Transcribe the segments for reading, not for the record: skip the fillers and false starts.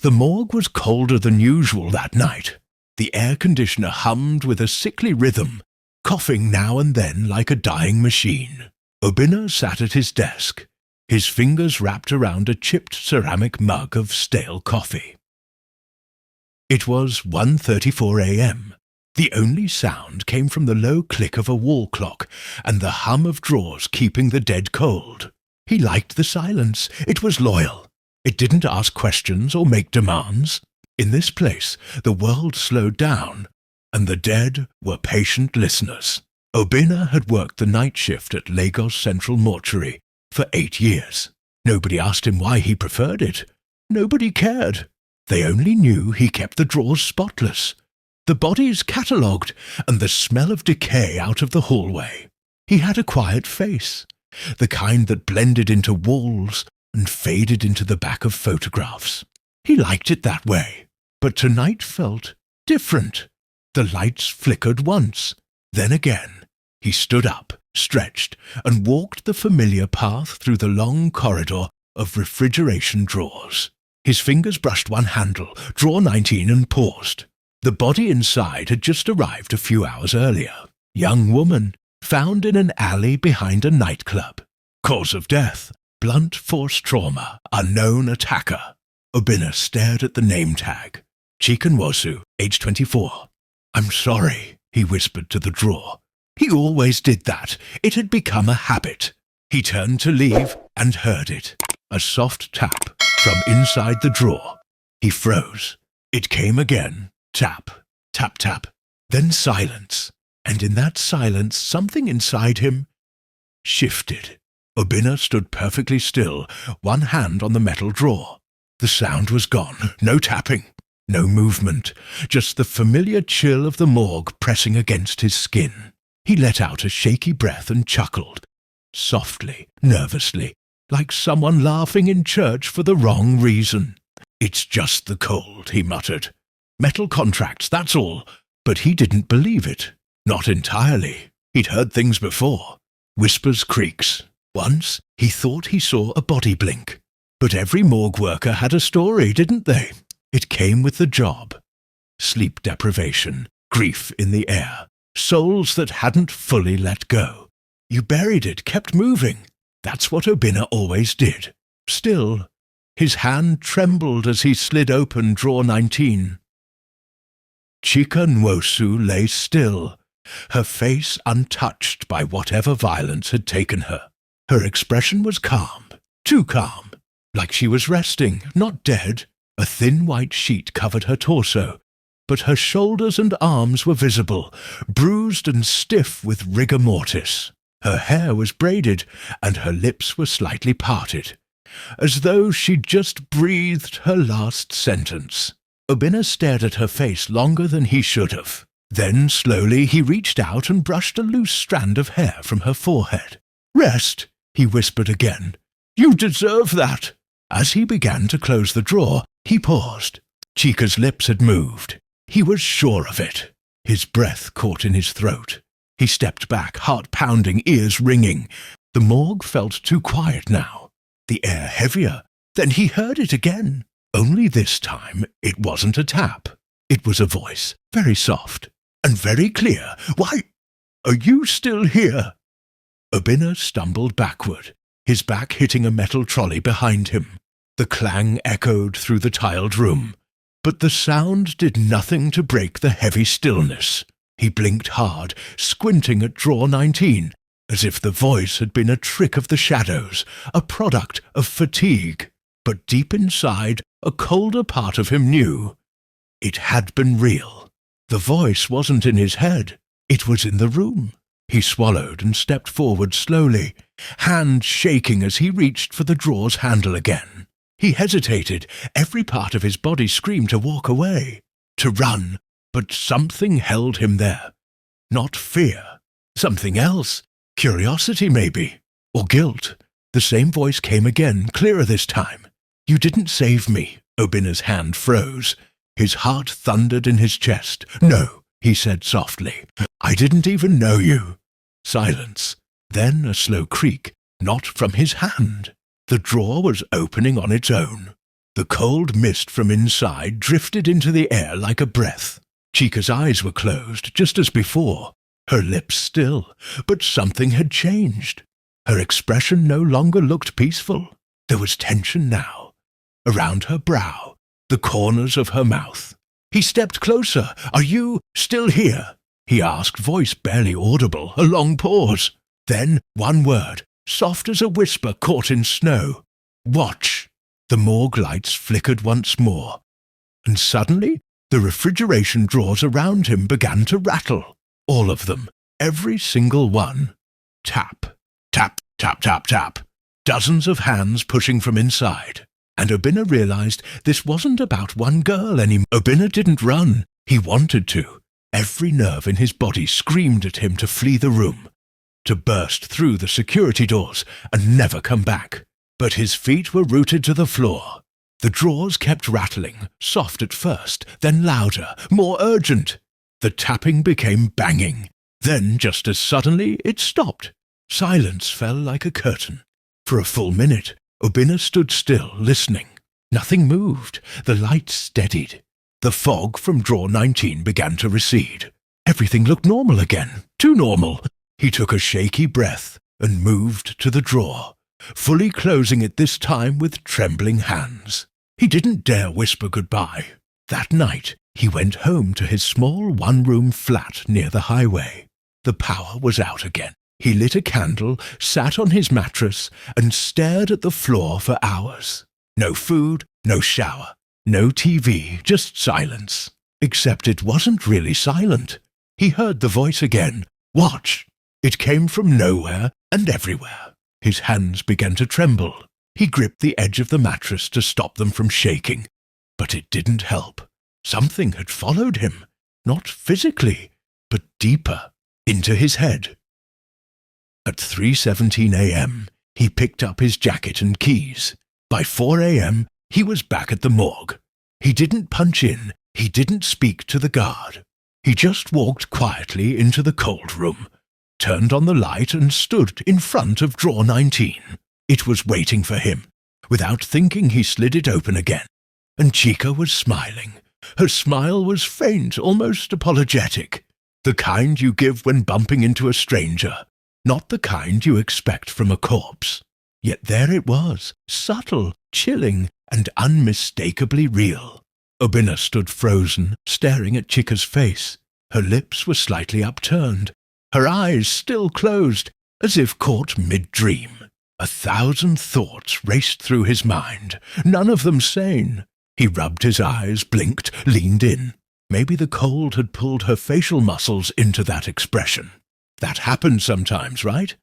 The morgue was colder than usual that night. The air conditioner hummed with a sickly rhythm, coughing now and then like a dying machine. Obinna sat at his desk, his fingers wrapped around a chipped ceramic mug of stale coffee. It was 1:34 a.m. The only sound came from the low click of a wall clock and the hum of drawers keeping the dead cold. He liked the silence. It was loyal. It didn't ask questions or make demands. In this place, the world slowed down, and the dead were patient listeners. Obinna had worked the night shift at Lagos Central Mortuary for 8 years. Nobody asked him why he preferred it. Nobody cared. They only knew he kept the drawers spotless, the bodies catalogued, and the smell of decay out of the hallway. He had a quiet face, the kind that blended into walls and faded into the back of photographs. He liked it that way, but tonight felt different. The lights flickered once, then again. He stood up, stretched, and walked the familiar path through the long corridor of refrigeration drawers. His fingers brushed one handle, drawer 19, and paused. The body inside had just arrived a few hours earlier. Young woman, found in an alley behind a nightclub. Cause of death, blunt force trauma, unknown attacker. Obinna stared at the name tag. Chika, age 24. "I'm sorry," he whispered to the drawer. He always did that. It had become a habit. He turned to leave and heard it. A soft tap from inside the drawer. He froze. It came again. Tap, tap, tap. Then silence. And in that silence, something inside him shifted. Obinna stood perfectly still, one hand on the metal drawer. The sound was gone. No tapping. No movement. Just the familiar chill of the morgue pressing against his skin. He let out a shaky breath and chuckled, softly, nervously, like someone laughing in church for the wrong reason. "It's just the cold," he muttered. "Metal contracts, that's all." But he didn't believe it. Not entirely. He'd heard things before. Whispers, creaks. Once, he thought he saw a body blink. But every morgue worker had a story, didn't they? It came with the job. Sleep deprivation, grief in the air, souls that hadn't fully let go. You buried it, kept moving. That's what Obinna always did. Still, his hand trembled as he slid open drawer 19. Chika lay still, her face untouched by whatever violence had taken her. Her expression was calm, too calm, like she was resting, not dead. A thin white sheet covered her torso, but her shoulders and arms were visible, bruised and stiff with rigor mortis. Her hair was braided, and her lips were slightly parted, as though she'd just breathed her last sentence. Obinna stared at her face longer than he should have. Then, slowly, he reached out and brushed a loose strand of hair from her forehead. "Rest," he whispered again. "You deserve that." As he began to close the drawer, he paused. Chika's lips had moved. He was sure of it. His breath caught in his throat. He stepped back, heart pounding, ears ringing. The morgue felt too quiet now, the air heavier. Then he heard it again. Only this time it wasn't a tap. It was a voice, very soft and very clear. "Why, are you still here?" Obinna stumbled backward, his back hitting a metal trolley behind him. The clang echoed through the tiled room, but the sound did nothing to break the heavy stillness. He blinked hard, squinting at drawer 19, as if the voice had been a trick of the shadows, a product of fatigue. But deep inside, a colder part of him knew it had been real. The voice wasn't in his head, it was in the room. He swallowed and stepped forward slowly, hand shaking as he reached for the drawer's handle again. He hesitated, every part of his body screamed to walk away, to run, but something held him there. Not fear. Something else. Curiosity, maybe. Or guilt. The same voice came again, clearer this time. "You didn't save me." Obinna's hand froze. His heart thundered in his chest. "No," he said softly. "I didn't even know you." Silence. Then a slow creak, not from his hand. The drawer was opening on its own. The cold mist from inside drifted into the air like a breath. Chika's eyes were closed, just as before, her lips still, but something had changed. Her expression no longer looked peaceful. There was tension now. Around her brow, the corners of her mouth. He stepped closer. "Are you still here?" he asked, voice barely audible, a long pause. Then one word, soft as a whisper caught in snow. "Watch." The morgue lights flickered once more, and suddenly the refrigeration drawers around him began to rattle. All of them, every single one. Tap, tap, tap, tap, tap. Dozens of hands pushing from inside. And Obinna realized this wasn't about one girl anymore. Obinna didn't run. He wanted to. Every nerve in his body screamed at him to flee the room, to burst through the security doors and never come back. But his feet were rooted to the floor. The drawers kept rattling, soft at first, then louder, more urgent. The tapping became banging. Then, just as suddenly, it stopped. Silence fell like a curtain. For a full minute, Obinna stood still, listening. Nothing moved. The lights steadied. The fog from drawer 19 began to recede. Everything looked normal again. Too normal. He took a shaky breath and moved to the drawer, fully closing it this time with trembling hands. He didn't dare whisper goodbye. That night, he went home to his small one-room flat near the highway. The power was out again. He lit a candle, sat on his mattress, and stared at the floor for hours. No food, no shower, no TV, just silence. Except it wasn't really silent. He heard the voice again. "Watch!" It came from nowhere and everywhere. His hands began to tremble. He gripped the edge of the mattress to stop them from shaking. But it didn't help. Something had followed him. Not physically, but deeper, into his head. At 3:17 a.m., he picked up his jacket and keys. By 4 a.m., he was back at the morgue. He didn't punch in. He didn't speak to the guard. He just walked quietly into the cold room, turned on the light and stood in front of drawer 19. It was waiting for him. Without thinking, he slid it open again. And Chika was smiling. Her smile was faint, almost apologetic. The kind you give when bumping into a stranger. Not the kind you expect from a corpse. Yet there it was, subtle, chilling, and unmistakably real. Obinna stood frozen, staring at Chika's face. Her lips were slightly upturned, her eyes still closed, as if caught mid-dream. 1,000 thoughts raced through his mind, none of them sane. He rubbed his eyes, blinked, leaned in. Maybe the cold had pulled her facial muscles into that expression. That happens sometimes, right?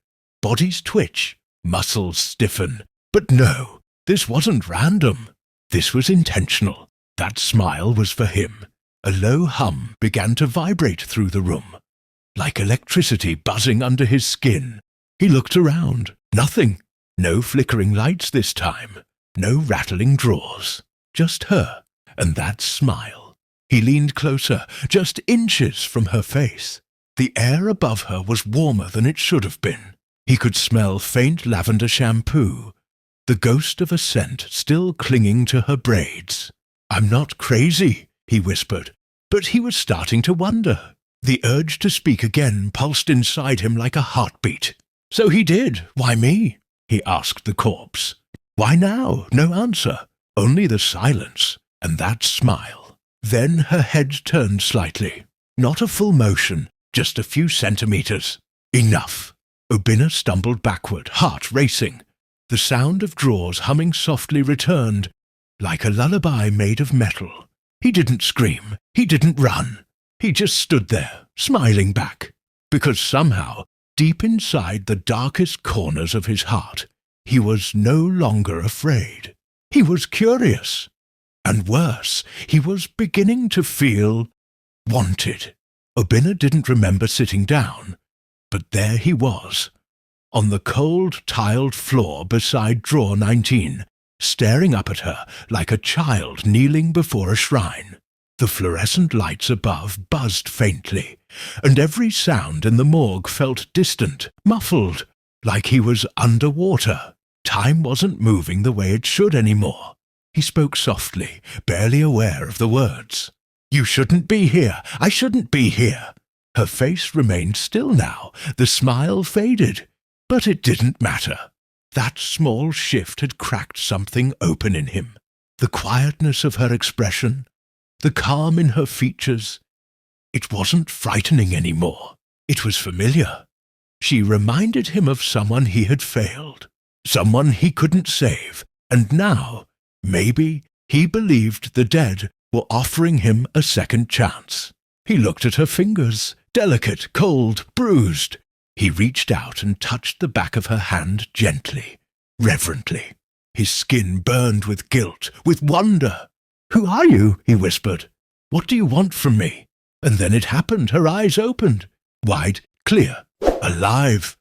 Bodies twitch, muscles stiffen. But no, this wasn't random. This was intentional. That smile was for him. A low hum began to vibrate through the room, like electricity buzzing under his skin. He looked around. Nothing. No flickering lights this time. No rattling drawers. Just her and that smile. He leaned closer, just inches from her face. The air above her was warmer than it should have been. He could smell faint lavender shampoo, the ghost of a scent still clinging to her braids. "I'm not crazy," he whispered, but he was starting to wonder. The urge to speak again pulsed inside him like a heartbeat. "So he did. Why me?" he asked the corpse. "Why now?" No answer, only the silence and that smile. Then her head turned slightly. Not a full motion, just a few centimeters. Enough. Obinna stumbled backward, heart racing. The sound of drawers humming softly returned, like a lullaby made of metal. He didn't scream. He didn't run. He just stood there, smiling back. Because somehow, deep inside the darkest corners of his heart, he was no longer afraid. He was curious. And worse, he was beginning to feel wanted. Obinna didn't remember sitting down, but there he was, on the cold, tiled floor beside drawer 19, staring up at her like a child kneeling before a shrine. The fluorescent lights above buzzed faintly, and every sound in the morgue felt distant, muffled, like he was underwater. Time wasn't moving the way it should anymore. He spoke softly, barely aware of the words. "You shouldn't be here. I shouldn't be here." Her face remained still now. The smile faded. But it didn't matter. That small shift had cracked something open in him. The quietness of her expression, the calm in her features. It wasn't frightening anymore. It was familiar. She reminded him of someone he had failed, someone he couldn't save, and now, maybe, he believed the dead were offering him a second chance. He looked at her fingers, delicate, cold, bruised. He reached out and touched the back of her hand gently, reverently. His skin burned with guilt, with wonder. "Who are you?" he whispered. "What do you want from me?" And then it happened. Her eyes opened, wide, clear, alive.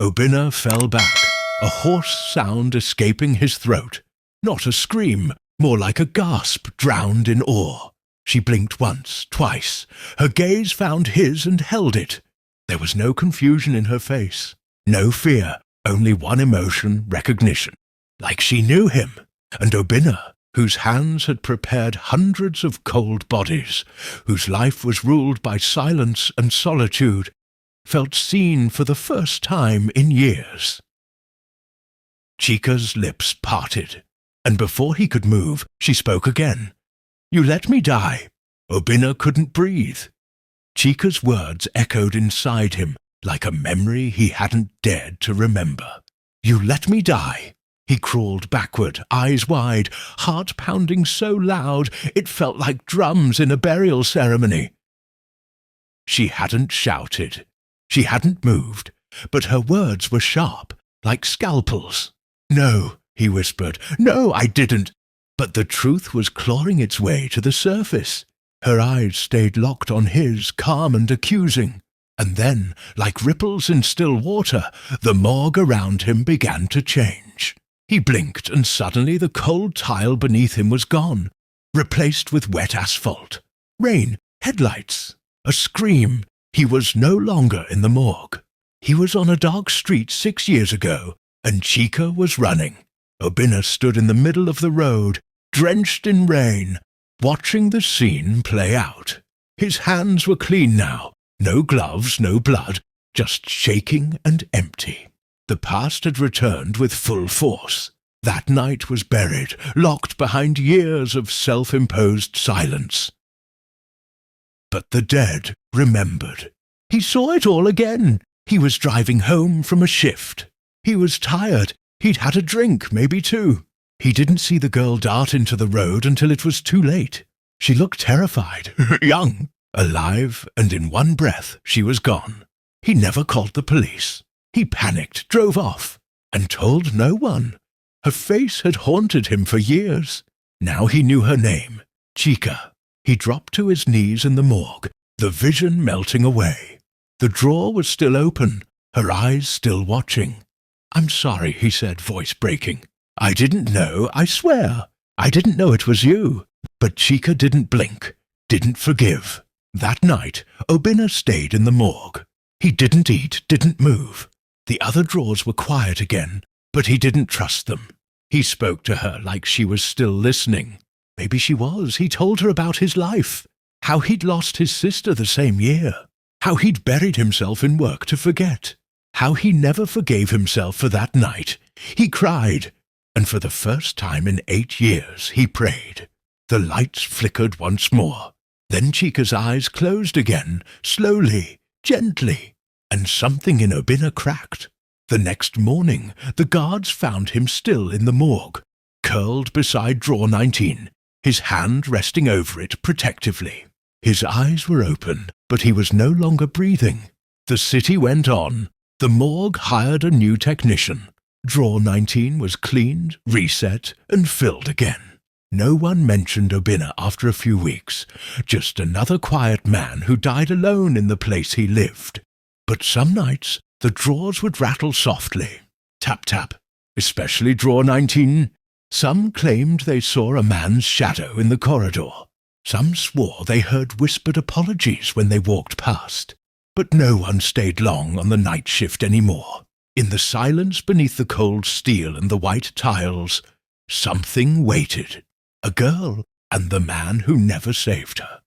Obinna fell back, a hoarse sound escaping his throat. Not a scream, more like a gasp drowned in awe. She blinked once, twice. Her gaze found his and held it. There was no confusion in her face, no fear, only one emotion, recognition. Like she knew him, and Obinna, whose hands had prepared hundreds of cold bodies, whose life was ruled by silence and solitude, felt seen for the first time in years. Chika's lips parted, and before he could move, she spoke again. "You let me die." Obinna couldn't breathe. Chika's words echoed inside him like a memory he hadn't dared to remember. "You let me die." He crawled backward, eyes wide, heart pounding so loud it felt like drums in a burial ceremony. She hadn't shouted. She hadn't moved, but her words were sharp, like scalpels. "No," he whispered. "No, I didn't." But the truth was clawing its way to the surface. Her eyes stayed locked on his, calm and accusing. And then, like ripples in still water, the morgue around him began to change. He blinked, and suddenly the cold tile beneath him was gone, replaced with wet asphalt. Rain, headlights, a scream. He was no longer in the morgue. He was on a dark street 6 years ago, and Chika was running. Obinna stood in the middle of the road, drenched in rain, watching the scene play out. His hands were clean now, no gloves, no blood, just shaking and empty. The past had returned with full force. That night was buried, locked behind years of self-imposed silence. But the dead remembered. He saw it all again. He was driving home from a shift. He was tired. He'd had a drink, maybe two. He didn't see the girl dart into the road until it was too late. She looked terrified, young, alive, and in one breath she was gone. He never called the police. He panicked, drove off, and told no one. Her face had haunted him for years. Now he knew her name, Chika. He dropped to his knees in the morgue, the vision melting away. The drawer was still open, her eyes still watching. "I'm sorry," he said, voice breaking. "I didn't know, I swear. I didn't know it was you." But Chika didn't blink, didn't forgive. That night, Obinna stayed in the morgue. He didn't eat, didn't move. The other drawers were quiet again, but he didn't trust them. He spoke to her like she was still listening. Maybe she was. He told her about his life, how he'd lost his sister the same year, how he'd buried himself in work to forget, how he never forgave himself for that night. He cried, and for the first time in 8 years he prayed. The lights flickered once more. Then Chika's eyes closed again, slowly, gently, and something in Obinna cracked. The next morning, the guards found him still in the morgue, curled beside drawer 19, his hand resting over it protectively. His eyes were open, but he was no longer breathing. The city went on. The morgue hired a new technician. Drawer 19 was cleaned, reset, and filled again. No one mentioned Obinna after a few weeks, just another quiet man who died alone in the place he lived. But some nights the drawers would rattle softly, tap-tap, especially drawer 19. Some claimed they saw a man's shadow in the corridor. Some swore they heard whispered apologies when they walked past. But no one stayed long on the night shift anymore. In the silence beneath the cold steel and the white tiles, Something waited. A girl and the man who never saved her.